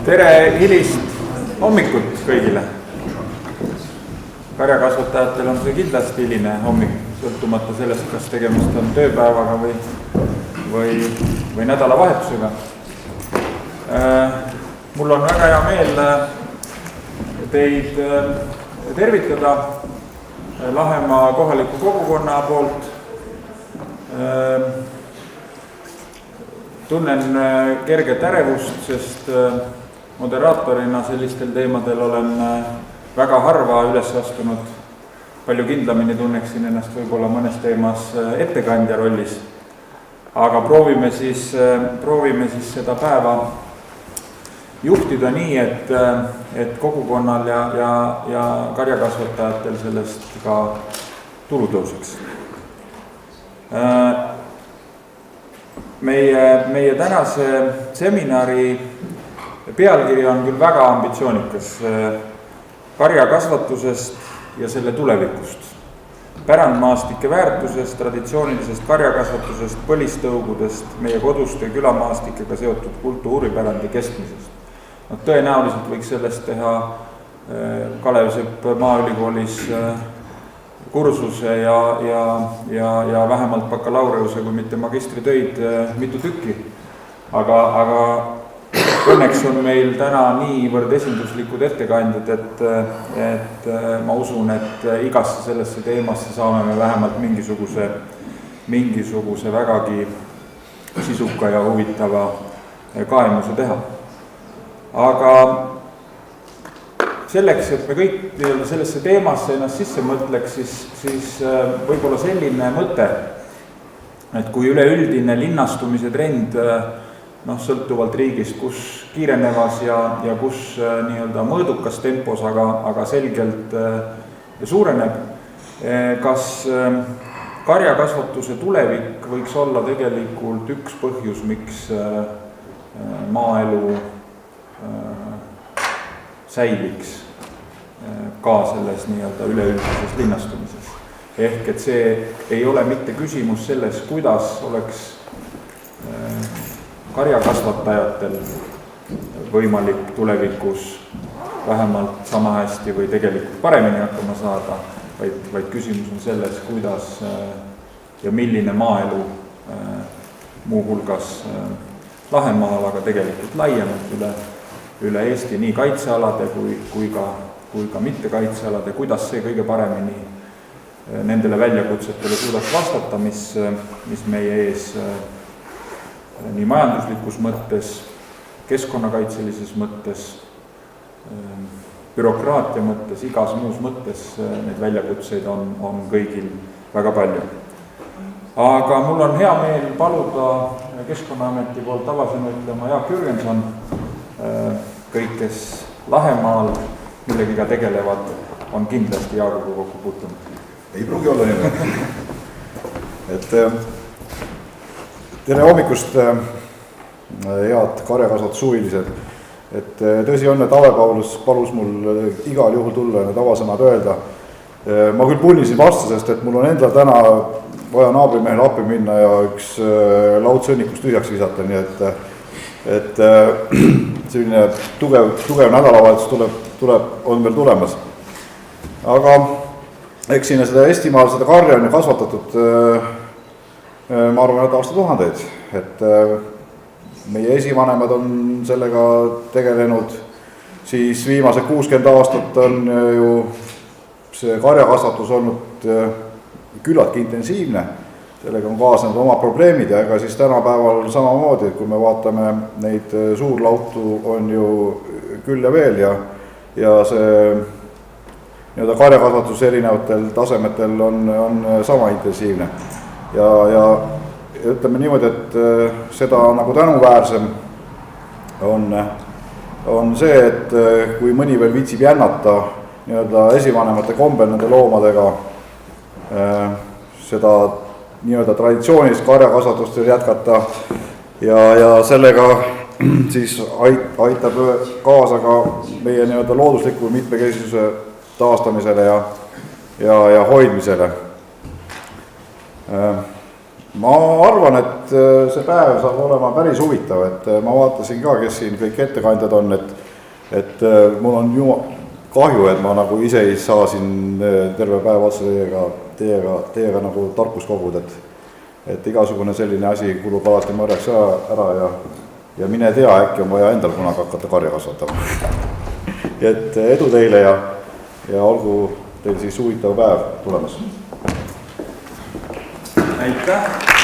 Tere hilist hommikut kõigile. Karjakasvatajatel on see kindlasti hiline hommik, sõltumata sellest, kas tegemist on tööpäevaga või nädalavahetusega. Mul on väga hea meel teid tervitada Lahemaa kohaliku kogukonna poolt. Tunnen kerget ärevust, sest moderaatorina sellistel teemadel olen väga harva üles astunud. Palju kindlamini tunneksin ennast võib-olla mõnes teemas ettekandja rollis. Aga proovime siis seda päeva juhtida nii, et kogukonnal ja karjakasvatajatel sellest ka tulu tõuseks. Meie tänase seminari pealkiri on küll väga ambitsioonikas: karjakasvatusest ja selle tulevikust, pärandmaastike väärtusest, traditsioonilisest karjakasvatusest, põlistõugudest, meie koduste külamaastikega seotud kultuuripärandi kestmisest. Tõenäoliselt võiks sellest teha Kalev Sepp Maaülikoolis kursuse ja vähemalt bakalaureuse, kui mitte magistritöid mitu tükki. Aga õnneks on meil täna niivõrd esinduslikud ettekandjad, et ma usun, et igasse sellesse teemasse saame me vähemalt mingisuguse vägagi sisuka ja huvitava kaemuse teha. Aga selleks, et me kõik sellesse teemasse ennast sisse mõtleks, siis võib-olla selline mõte, et kui üleüldine linnastumise trend sõltuvalt riigist, kus kiirenevas ja kus nii-öelda mõõdukas tempos, aga selgelt suureneb, kas karjakasvatuse tulevik võiks olla tegelikult üks põhjus, miks maaelu säiliks ka selles nii-öelda üleüldises linnastumises. Ehk et see ei ole mitte küsimus selles, kuidas oleks karjakasvatajatel võimalik tulevikus vähemalt sama hästi või tegelikult paremini hakkama saada, vaid küsimus on selles, kuidas ja milline maaelu muuhulgas Lahemaal, aga tegelikult laiemalt üle Eesti nii kaitsealade kui ka mitte kaitsealade, kuidas see kõige paremini nendele väljakutsetele suudaks vastata, mis meie ees nii majanduslikus mõttes, keskkonnakaitselises mõttes, bürokraatia mõttes, igas muus mõttes need väljakutseid on kõigil väga palju. Aga mul on hea meel paluda Keskkonnaameti poolt avasõnu ütlema Jaak Jürgenson. Kõik, kes Lahemaal millegiga tegelevad, on kindlasti Jaaguga kokku puutunud. Ei pruugi olla nii. Tere hommikust, head karjakasvatushuvilised. Tõsi on, et Ave Paulus palus mul igal juhul tulla ja need avasõnad öelda. Ma küll punnisin vastu, sest et mul on endal täna vaja naabrimehele appi minna ja üks laud sõnnikust tühjaks visata, nii et selline tugev nädalavahetus on veel tulemas. Aga eks siin seda Eestimaal seda karja on kasvatatud, ma arvan, et aastatuhandeid, et meie esivanemad on sellega tegelenud, siis viimased 60 aastat on ju see karjakasvatus olnud küllaltki intensiivne, sellega on kaasnenud oma probleemid ja ega siis tänapäeval samamoodi, kui me vaatame neid suurlautu on ju küll ja veel ja see nii-öelda karjakasvatus erinevatel tasemetel on sama intensiivne. Ja ütleme niimoodi, et seda nagu tänuväärsem on see, et kui mõni veel viitsib jännata nii-öelda esivanemate kombel nende loomadega seda nii-öelda traditsioonilist karjakasvatust jätkata ja sellega siis aitab kaasa ka meie nii-öelda loodusliku mitmekesisuse taastamisele ja hoidmisele. ma arvan, et see päev saab olema päris huvitav, et ma vaatasin ka, kes siin kõik ettekandjad on, et mul on kahju, et ma nagu ise ei saa siin terve päev otsa teiega nagu tarkust koguda, et igasugune selline asi kulub alati mõrjaks ära ja mine tea, äkki on vaja endal kunagi hakata karja kasvatama. Et edu teile ja olgu teil siis huvitav päev tulemas. Aitäh!